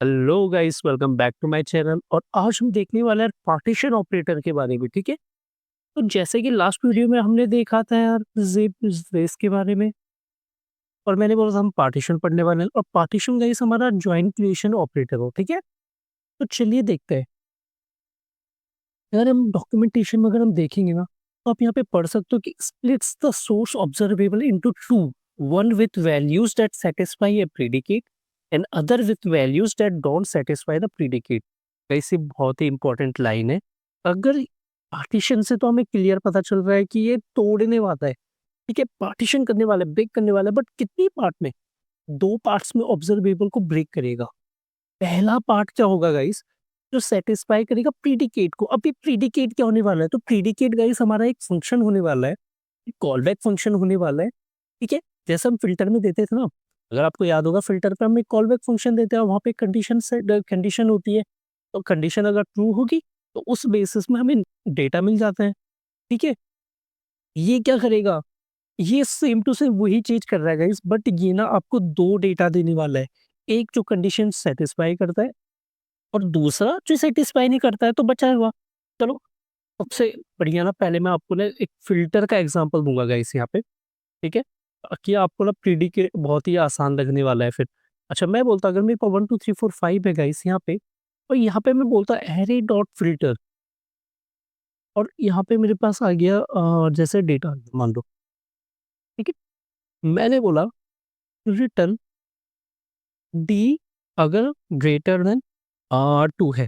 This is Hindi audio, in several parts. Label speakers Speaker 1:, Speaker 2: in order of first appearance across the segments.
Speaker 1: Hello guys, welcome back to my channel. और आज हम देखने वाले हैं पार्टीशन ऑपरेटर के बारे में। ठीक है, तो जैसे कि लास्ट वीडियो में हमने देखा था यार जिप रेस के बारे में, और मैंने बोला था हम पार्टीशन पढ़ने वाले हैं। और पार्टीशन गाइस हमारा जॉइंट क्रिएशन ऑपरेटर हो। ठीक है, तो चलिए देखते हैं। अगर हम डॉक्यूमेंटेशन में अगर हम देखेंगे ना, तो आप यहाँ पे पढ़ सकते हो कि splits the source observable into two, one with values that satisfy A predicate and other with values that don't satisfy the predicate. ऐसी बहुत ही इंपॉर्टेंट लाइन है। अगर पार्टीशन से तो हमें क्लियर पता चल रहा है कि ये तोड़ने वाला है। ठीक है, पार्टीशन करने वाला है, ब्रेक करने वाला है, बट कितनी पार्ट में? दो पार्ट्स में ऑब्जर्वेबल को ब्रेक करेगा। पहला पार्ट क्या होगा गाइस? जो सेटिस्फाई करेगा प्रीडिकेट को। अभी प्रीडिकेट क्या होने वाला है? तो प्रीडिकेट गाइस हमारा एक फंक्शन होने वाला है, कॉल बैक फंक्शन होने वाला है। ठीक है, जैसे हम फिल्टर में देते थे ना, अगर आपको याद होगा फिल्टर पे हम एक कॉल बैक फंक्शन देते हैं, वहां पे कंडीशन से कंडीशन होती है। तो कंडीशन अगर ट्रू होगी तो उस बेसिस में हमें डेटा मिल जाता है। ठीक है, ये क्या करेगा? ये सेम टू सेम वही चीज कर रहा है गाइस, बट ये ना आपको दो डेटा देने वाला है। एक जो कंडीशन सेटिस्फाई करता है, और दूसरा जो सेटिस्फाई नहीं करता है, तो बचा हुआ। चलो, सबसे बढ़िया ना, पहले मैं आपको ना एक फिल्टर का एग्जांपल दूंगा गाइस यहाँ पे। ठीक है, कि आपको ना प्रीडिकेट बहुत ही आसान लगने वाला है फिर। अच्छा, मैं बोलता अगर मेरे पास 1 2 3 4 5 है गाइस यहाँ पे, और यहाँ पे मैं बोलता एरे डॉट फिल्टर, और यहाँ पे मेरे पास आ गया जैसे डेटा मान लो। ठीक है, मैंने बोला रिटर्न डी अगर ग्रेटर देन 2 है।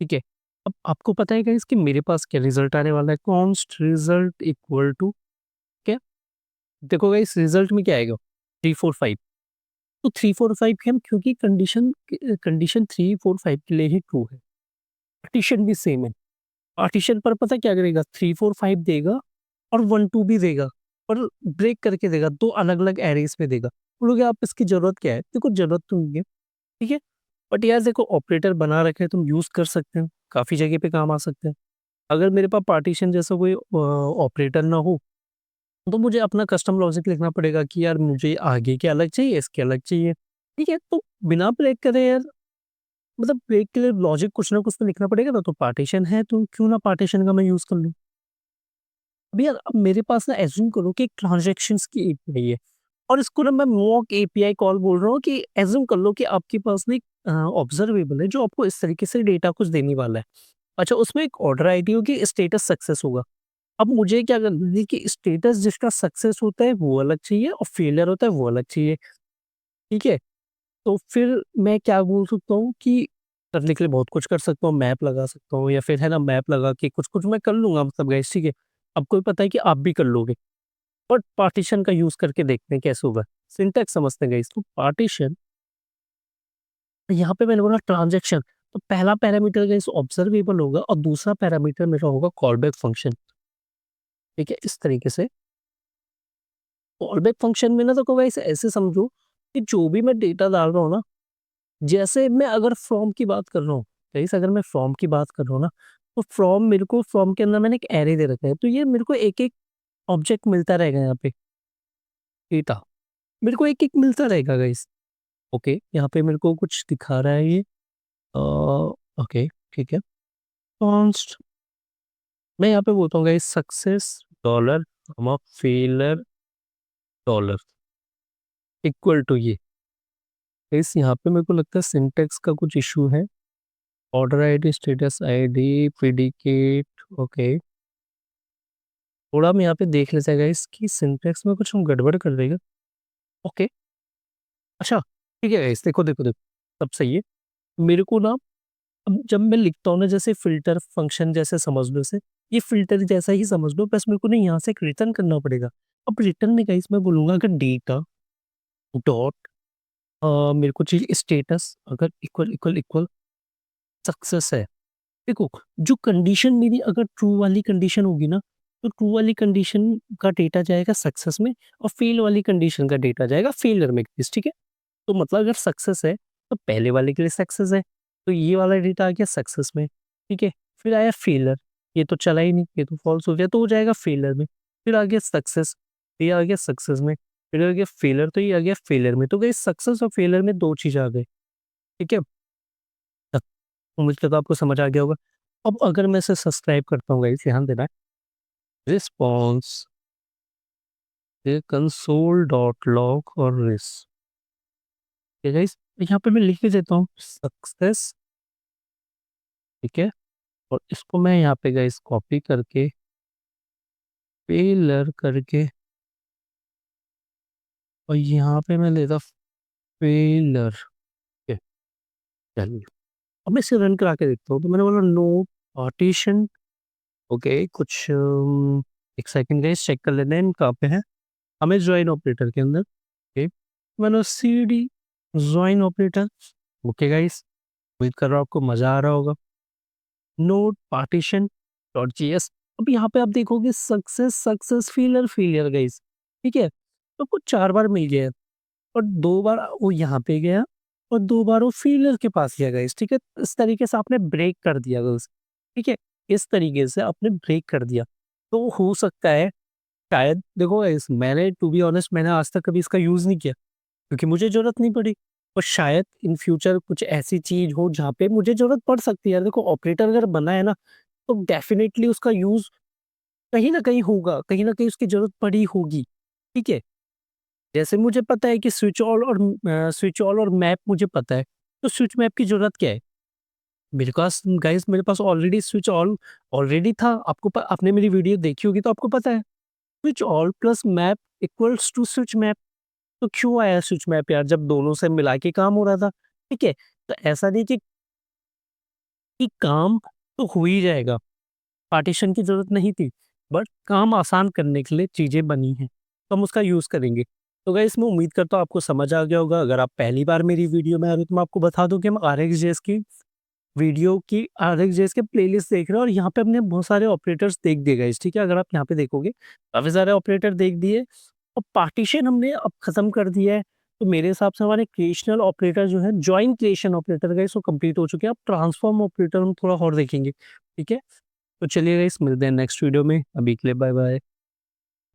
Speaker 1: ठीक है, अब आपको पता है गाइस कि मेरे पास क्या रिजल्ट आने वाला है? कॉन्स्ट रिजल्ट इक्वल टू क्या? देखो गाइस, रिजल्ट में क्या आएगा? 3 4 5। तो 3 4 5 के हम, क्योंकि कंडीशन कंडीशन 3 4 5 के लिए ही ट्रू है। पार्टीशन भी सेम है। पार्टीशन पर पता क्या करेगा? 3 4 5 देगा और 1 2 भी देगा, और ब्रेक करके देगा, दो अलग अलग एरेज में देगा। बोलोगे आप इसकी जरूरत क्या है? देखो जरूरत तो नहीं है। ठीक है, बट यार देखो ऑपरेटर बना रखे हैं, तुम यूज कर सकते हो, काफी जगह पे काम आ सकते हैं। अगर मेरे पास पार्टीशन जैसा कोई ऑपरेटर ना हो, तो मुझे अपना कस्टम लॉजिक लिखना पड़ेगा कि यार मुझे आगे के अलग चाहिए, इसके अलग चाहिए। ठीक है, तो बिना ब्रेक करे यार, मतलब ब्रेक के लिए लॉजिक कुछ ना कुछ तो लिखना पड़ेगा ना। तो पार्टीशन है, तो क्यों ना पार्टीशन का मैं यूज कर लूँ। अब यार, अब मेरे पास ना एज्यूम करो कि एक ट्रांजेक्शन्स की एपीआई है, और इसको ना मैं मॉक एपीआई कॉल बोल रहा हूँ। कि एज्यूम कर लो कि आपके पास ना एक ऑब्जर्वेबल है जो आपको इस तरीके से डेटा कुछ देने वाला है। अच्छा, उसमें एक ऑर्डर आईडी होगी, स्टेटस सक्सेस होगा। अब मुझे क्या करना है कि स्टेटस जिसका सक्सेस होता है वो अलग चाहिए, और फेलियर होता है वो अलग चाहिए। ठीक है, तो फिर मैं क्या बोल सकता हूँ कि करने के लिए बहुत कुछ कर सकता हूँ, मैप लगा सकता हूँ, या फिर है ना मैप लगा के कुछ कुछ मैं कर लूंगा, मतलब गाइस। ठीक है, अब कोई पता है कि आप भी कर लोगे, बट पार्टीशन का यूज करके देखते हैं कैसे होगा। सिंटैक्स समझते हैं गाइस। तो पार्टीशन, यहाँ पे मैंने बोला ट्रांजेक्शन, तो पहला पैरामीटर गाइस ऑब्जर्वेबल होगा, और दूसरा पैरामीटर मेरा होगा कॉलबैक फंक्शन। ठीक है, इस तरीके से कॉलबैक फंक्शन में ना, तो गाइस ऐसे समझो कि जो भी मैं डेटा डाल रहा हूँ ना, जैसे मैं अगर फ्रॉम की बात कर रहा हूँ, गाइस अगर मैं फ्रॉम की बात कर रहा हूँ ना, तो फ्रॉम मेरे को, फ्रॉम के अंदर मैंने एक एरे दे रखा है, तो ये मेरे को एक एक ऑब्जेक्ट मिलता रहेगा यहाँ पे। डेटा मेरे को एक एक मिलता रहेगा गाइस। ओके, यहाँ पे मेरे को कुछ दिखा रहा है ये। ओके, ठीक है। कॉन्स्ट, मैं यहाँ पे बोलता हूँ guys success dollar, failure dollar, equal to ये। गाइस यहाँ पे मेरे को लगता है सिंटेक्स का कुछ इशू है। Order ID, status ID, predicate. Okay, थोड़ा हम यहाँ पे देख लेते हैं गाइस कि सिंटेक्स में कुछ हम गड़बड़ कर देगा। ओके, अच्छा, ठीक है गाइस, देखो देखो देखो, सब सही है। मेरे को ना, अब जब मैं लिखता हूँ ना, जैसे फिल्टर फंक्शन जैसे समझ लो इसे, ये फिल्टर जैसा ही समझ लो, बस मेरे को ना यहाँ से एक रिटर्न करना पड़ेगा। अब रिटर्न में गाइस मैं बोलूंगा अगर डेटा डॉट, मेरे को चाहिए स्टेटस अगर इक्वल इक्वल इक्वल सक्सेस है। देखो, जो कंडीशन मेरी अगर ट्रू वाली कंडीशन होगी ना, तो ट्रू वाली कंडीशन का डेटा जाएगा सक्सेस में, और फेल वाली कंडीशन का डेटा जाएगा फेलियर में। ठीक है, तो मतलब अगर सक्सेस है तो पहले वाले के लिए सक्सेस है, तो ये वाला डेटा आ गया सक्सेस में। ठीक है, फिर आया फेलर, ये तो चला ही नहीं, ये तो फॉल्स हो गया, तो हो जाएगा फेलर में। फिर आ गया सक्सेस, ये आ गया सक्सेस में। फिर आ गया फेलर, तो ये आ गया फेलर में। तो गई सक्सेस और फेलर में दो चीज आ गई। ठीक है, उम्मीद करता हूँ आपको समझ आ गया होगा। अब अगर मैं इसे सब्सक्राइब करता हूँ गाइस, ध्यान देना, रिस्पॉन्स कंसोल डॉट लॉग और रिस, ठीक है गाइस, यहाँ पे मैं लिख के देता हूँ सक्सेस, ठीक है, और इसको मैं यहाँ पे गाइस कॉपी करके पेलर करके और यहाँ पे मैं लेता फेलर, ठीक है, चलिए अब मैं इसे रन करा के देखता हूँ। तो मैंने बोला नो पार्टीशन, ओके, कुछ एक सेकंड गाइस चेक कर लेते हैं हम कहाँ पे हैं। हमें ज्वाइन ऑपरेटर के अंदर, ओके, मैंने C D join operator, okay guys, उम्मीद कर रहा हूँ आपको मजा आ रहा होगा। नोड पार्टीशन डॉट जीएस, अब यहाँ पे आप देखोगे success success failure failure guys, ठीक है, तो कुछ 4 बार मिल गया है और 2 बार वो यहाँ पे गया और 2 बार वो फेलियर के पास गया गाइस, ठीक है, इस तरीके से आपने ब्रेक कर दिया गाइस, ठीक है, इस तरीके से आपने ब्रेक कर दिया। तो हो सकता है शायद देखो गाइस, मैंने टू बी ऑनेस्ट मैंने आज तक कभी इसका यूज़ नहीं किया क्योंकि मुझे ज़रूरत नहीं पड़ी। और शायद इन फ्यूचर कुछ ऐसी चीज़ हो जहाँ पे मुझे ज़रूरत पड़ सकती है। यार देखो ऑपरेटर अगर बना है ना, तो डेफ़िनेटली उसका यूज़ कहीं न कहीं होगा, कहीं न कहीं उसकी ज़रूरत पड़ी होगी, ठीक है? जैसे मुझे पता है कि स्विच ऑल और मैप मुझे पता है, तो स्विच मैप की ज़रूरत क्या है? मेरे पास गाइस मेरे पास ऑलरेडी स्विच ऑल ऑलरेडी था, आपको आपने मेरी वीडियो देखी होगी तो आपको पता है। Switch all plus map equals to switch map. तो क्यों आया स्विच मैप यार, जब दोनों से मिला के काम हो रहा था, ठीक है? तो ऐसा नहीं कि काम तो हो ही जाएगा, पार्टीशन की ज़रूरत नहीं थी, बट काम आसान करने के लिए चीज़ें बनी हैं, तो हम उसका यूज़ करेंगे। तो गाइस मैं उम्मीद करता हूँ आपको समझ आ गया होगा। अगर आप पहली बार मेरी वीडियो में आ रहे हो तो मैं आपको बता दूँ कि हम आरएक्सजेएस की वीडियो की आरएक्सजेएस के प्लेलिस्ट देख रहे हैं और यहाँ पे हमने बहुत सारे ऑपरेटर्स देख दिए गाइस, ठीक है? अगर आप यहाँ पे देखोगे, काफ़ी सारे ऑपरेटर देख दिए और पार्टीशन हमने अब खत्म कर दिया है। तो मेरे हिसाब से हमारे क्रिएशनल ऑपरेटर जो है, जॉइन क्रिएशन ऑपरेटर गाइस वो कंप्लीट हो चुके हैं। अब ट्रांसफॉर्म ऑपरेटर हम थोड़ा और देखेंगे, ठीक है? तो चलिए गाइस मिलते हैं नेक्स्ट वीडियो में, अभी के लिए बाय बाय।